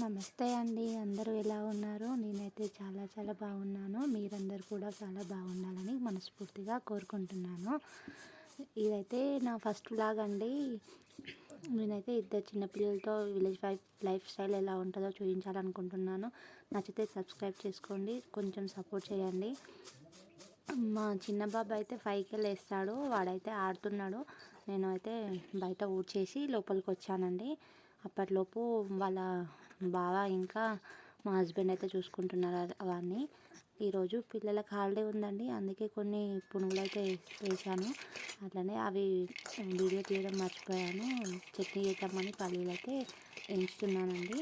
నమస్తే అండి. అందరూ ఎలా ఉన్నారు? నేనైతే చాలా బాగున్నాను. మీరందరూ కూడా చాలా బాగుండాలని మనస్ఫూర్తిగా కోరుకుంటున్నాను. ఇదైతే నా ఫస్ట్ వ్లాగ్ అండి. నేనైతే ఇద్దరు చిన్నపిల్లలతో విలేజ్ లైఫ్ స్టైల్ ఎలా ఉంటుందో చూపించాలనుకుంటున్నాను. నచ్చితే సబ్స్క్రైబ్ చేసుకోండి, కొంచెం సపోర్ట్ చేయండి. మా చిన్న బాబు అయితే 5కే లేస్తాడు. వాడైతే ఆడుతున్నాడు. నేను అయితే బయట ఊడ్చేసి లోపలికి వచ్చానండి. అప్పటిలోపు వాళ్ళ బావ ఇంకా మా హస్బెండ్ అయితే చూసుకుంటున్నారు అవన్నీ. ఈరోజు పిల్లలకు హాలిడే ఉందండి, అందుకే కొన్ని పునుగులు అయితే వేసాను. అట్లనే అవి వీడియో తీయడం మర్చిపోయాను. చట్నీ చేద్దామని పల్లీలు అయితే వేయించుతున్నానండి.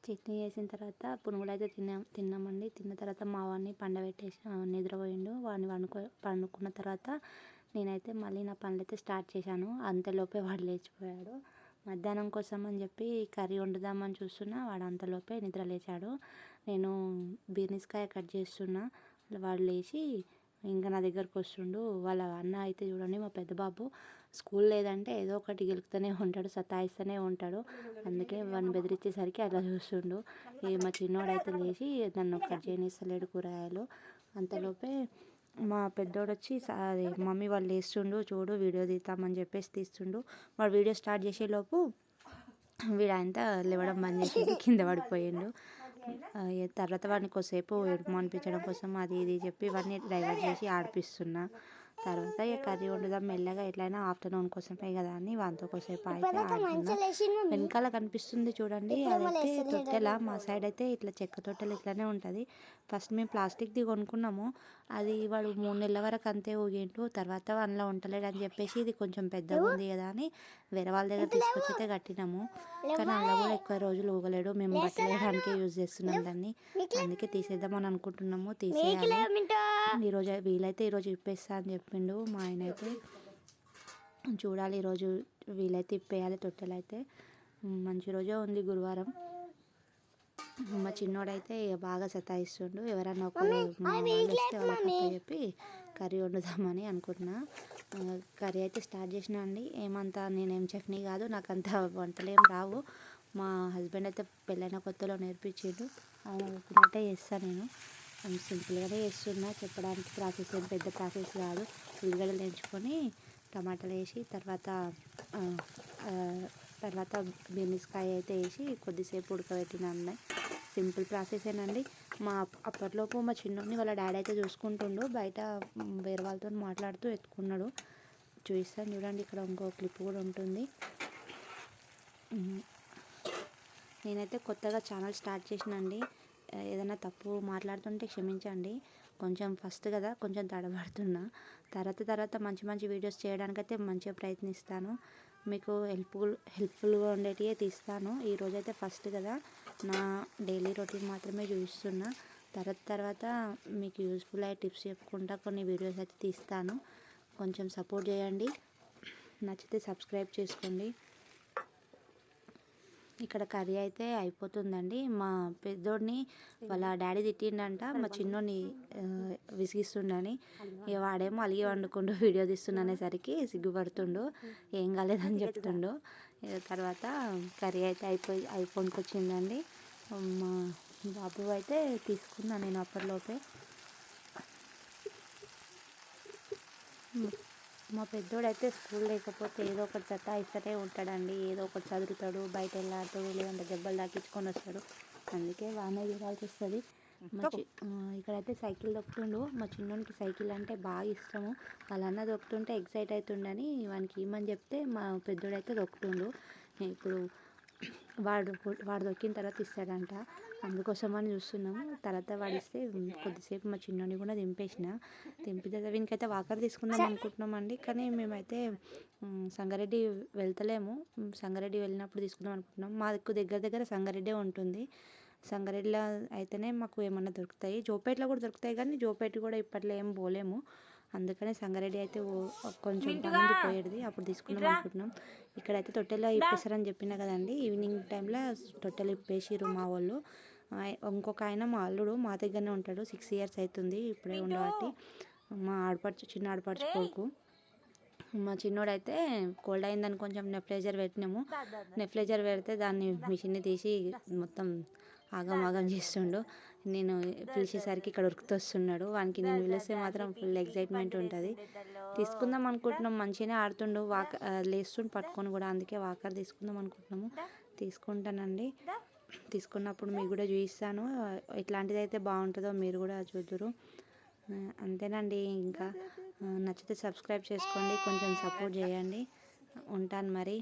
చట్నీ వేసిన తర్వాత పునుగులు అయితే తిన్నామండి. తిన్న తర్వాత మా వాడిని పండబెట్టేసి నిద్రపోయిండు. వాడిని పండుకున్న తర్వాత నేనైతే మళ్ళీ నా పనులు అయితే స్టార్ట్ చేశాను. అంతలోపే వాడు లేచిపోయాడు. మధ్యాహ్నం కోసం అని చెప్పి కర్రీ వండుదామని చూస్తున్నా, వాడు అంతలోపే నిద్ర లేచాడు. నేను బీర్నిస్కాయ కట్ చేస్తున్నా, వాడు లేచి ఇంకా నా దగ్గరకు వస్తుండు. వాళ్ళ అన్న అయితే చూడండి, మా పెద్ద బాబు స్కూల్ లేదంటే ఏదో ఒకటి గెలుకుతూనే ఉంటాడు, సతాయిస్తూనే ఉంటాడు. అందుకే వాడిని బెదిరించేసరికి అట్లా చూస్తుండు. మా చిన్నోడైతే లేచి నన్ను కట్ చేయనిస్తలేడు కూరగాయలు. అంతలోపే మా పెద్దోడు వచ్చి అది మమ్మీ వాళ్ళు లేస్తుండు చూడు, వీడియో తీద్దామని చెప్పేసి తీస్తుండు. వాడు వీడియో స్టార్ట్ చేసేలోపు వీడంతా లేవడం బంద్ చేసి కింద పడిపోయిండు. తర్వాత వాడిని కొద్దిసేపు ఏడుపు అనిపించడం కోసం అది ఇది చెప్పి వాడిని డైవర్ట్ చేసి ఆడిపిస్తున్నా. తర్వాత ఇక కర్రీ వండుదాం మెల్లగా, ఎట్లయినా ఆఫ్టర్నూన్ కోసమే కదా అని వాటితో కొద్దిసేపు అయితే ఆడుతున్నా. వెనకాల కనిపిస్తుంది చూడండి, అదైతే తొట్టెల. మా సైడ్ అయితే ఇట్లా చెక్క తొట్టెలు ఇట్లానే ఉంటుంది. ఫస్ట్ మేము ప్లాస్టిక్ది కొనుక్కున్నాము, అది వాడు 3 నెలల వరకు అంతే ఊగిండు. తర్వాత అందులో ఉండలేడు అని చెప్పేసి ఇది కొంచెం పెద్దగా ఉంది కదా అని వేరే వాళ్ళ దగ్గర తీసుకొచ్చి అయితే కట్టినాము. కానీ అందులో కూడా ఎక్కువ రోజులు ఊగలేడు. మేము బట్టలేయడానికే యూజ్ చేస్తున్నాం దాన్ని, అందుకే తీసేద్దామని అనుకుంటున్నాము. తీసేయాలి ఈరోజు, వీలైతే ఈరోజు ఇప్పేస్తా అని చెప్పిండు మా ఆయన అయితే. చూడాలి ఈరోజు వీలైతే ఇప్పేయాలి తొట్టెలు అయితే. మంచి రోజే ఉంది గురువారం. మా చిన్నోడైతే బాగా సతాయిస్తుండు. ఎవరన్నా ఒకరు మా వాళ్ళు వస్తే వాళ్ళకి చెప్పి కర్రీ వండుదామని అనుకుంటున్నా. కర్రీ అయితే స్టార్ట్ చేసిన అండి. ఏమంతా నేనేం చట్నీ కాదు, నాకు అంత వంటలు ఏం రావు. మా హస్బెండ్ అయితే పెళ్ళైన కొత్తలో నేర్పించిండు, ఆయన చెప్పినట్టే చేస్తాను. నేను సింపుల్గానే చేస్తున్నా, చెప్పడానికి ప్రాసెస్ ఏం పెద్ద ప్రాసెస్ కాదు. ఉల్లిగడ్డలు వేయించుకొని టమాటాలు వేసి తర్వాత బీనిస్కాయ అయితే వేసి కొద్దిసేపు ఉడకబెట్టిన అన్నది. సింపుల్ ప్రాసెసేనండి. అప్పట్లోపు మా చిన్నోడిని వాళ్ళ డాడీ అయితే చూసుకుంటుండు, బయట వేరే వాళ్ళతో మాట్లాడుతూ ఎత్తుకున్నాడు. చూపిస్తాను చూడండి, ఇక్కడ ఇంకో క్లిప్ కూడా ఉంటుంది. నేనైతే కొత్తగా ఛానల్ స్టార్ట్ చేసినండి. ఏదైనా తప్పు మాట్లాడుతుంటే క్షమించండి. కొంచెం ఫస్ట్ కదా, కొంచెం తడబడుతున్నా. తర్వాత మంచి వీడియోస్ చేయడానికైతే మంచిగా ప్రయత్నిస్తాను. మీకు హెల్ప్ఫుల్గా ఉండేటివే తీస్తాను. ఈరోజైతే ఫస్ట్ కదా, నా డైలీ రొటీన్ మాత్రమే చూపిస్తున్నా. తర్వాత మీకు యూస్ఫుల్ అయ్యే టిప్స్ చెప్పుకుంటా కొన్ని వీడియోస్ అయితే తీస్తాను. కొంచెం సపోర్ట్ చేయండి, నచ్చితే సబ్స్క్రైబ్ చేసుకోండి. ఇక్కడ కర్రీ అయితే అయిపోతుందండి. మా పెద్దోడిని వాళ్ళ డాడీ తిట్టిండంట మా చిన్నోడిని విసిగిస్తుండని. ఇక వాడేమో అలిగి వండుకుంటూ వీడియో తీస్తున్ననేసరికి సిగ్గుపడుతుండు, ఏం కాలేదని చెప్తుండు. తర్వాత కర్రీ అయితే అయిపోనికి వచ్చిందండి. మా బాబు అయితే తీసుకున్నా నేను అప్పటిలోపే. మా పెద్దోడైతే స్కూల్ లేకపోతే ఏదో ఒకటి సతాయిస్తూనే ఉంటాడండి. ఏదో ఒకటి చదువుతాడు, బయట వెళ్ళాడుతాడు, లేదంటే దెబ్బలు తాకించుకొని వస్తాడు. అందుకే వానే చూడాల్సి వస్తుంది. ఇక్కడైతే సైకిల్ దొక్కుతుండు. మా చిన్నోనికి సైకిల్ అంటే బాగా ఇష్టము. వాళ్ళ అన్న దొక్కుతుంటే ఎక్సైట్ అవుతుండని వానికి ఇమ్మని చెప్తే మా పెద్దోడైతే దొక్కుతుండు. ఇప్పుడు వాడు దొక్కిన తర్వాత ఇస్తాడంట, అందుకోసమని చూస్తున్నాము. తర్వాత వాడిస్తే కొద్దిసేపు మా చిన్నోని కూడా దింపిన వీనికైతే వాకర్ తీసుకుందాం అనుకుంటున్నామండి. కానీ మేమైతే సంగారెడ్డి వెళ్తలేము. సంగారెడ్డి వెళ్ళినప్పుడు తీసుకుందాం అనుకుంటున్నాం. మాకు దగ్గర సంగారెడ్డే ఉంటుంది. సంగారెడ్డిలో అయితేనే మాకు ఏమన్నా దొరుకుతాయి. జోపేటలో కూడా దొరుకుతాయి, కానీ జోపేట కూడా ఇప్పట్లో ఏం పోలేము. అందుకని సంగారెడ్డి అయితే కొంచెం పని పోయేది, అప్పుడు తీసుకుందాం అనుకుంటున్నాం. ఇక్కడైతే తొట్టెలో ఇప్పేస్తారని చెప్పిన కదండి, ఈవినింగ్ టైంలో తొట్టెలు ఇప్పేసిర్రు మా వాళ్ళు. ఇంకొక ఆయన మా అల్లుడు మా దగ్గరనే ఉంటాడు, 6 years అవుతుంది ఇప్పుడే ఉండబట్టి. మా చిన్న ఆడపడుచు కొడుకు. మా చిన్నోడైతే కోల్డ్ అయిందని కొంచెం నెఫ్లైజర్ పెట్టినాము. నెఫ్లైజర్ పెడితే దాన్ని మిషన్ని తీసి మొత్తం ఆగం చేస్తుండు. నేను పిలిచేసరికి ఇక్కడ ఉరుకుతొస్తున్నాడు. వానికి నేను పిలిస్తే మాత్రం ఫుల్ ఎగ్జైట్మెంట్ ఉంటుంది. తీసుకుందాం అనుకుంటున్నాం, మంచిగానే ఆడుతుండు, లేస్తుండు పట్టుకొని కూడా. అందుకే వాకర్ తీసుకుందాం అనుకుంటున్నాము. తీసుకుంటానండి. తీసుకున్నప్పుడు మీకు కూడా చూపిస్తాను. ఎట్లాంటిది అయితే బాగుంటుందో మీరు కూడా చూద్దురు. అంతేనండి. ఇంకా నచ్చితే సబ్స్క్రైబ్ చేసుకోండి, కొంచెం సపోర్ట్ చేయండి. ఉంటాను మరి.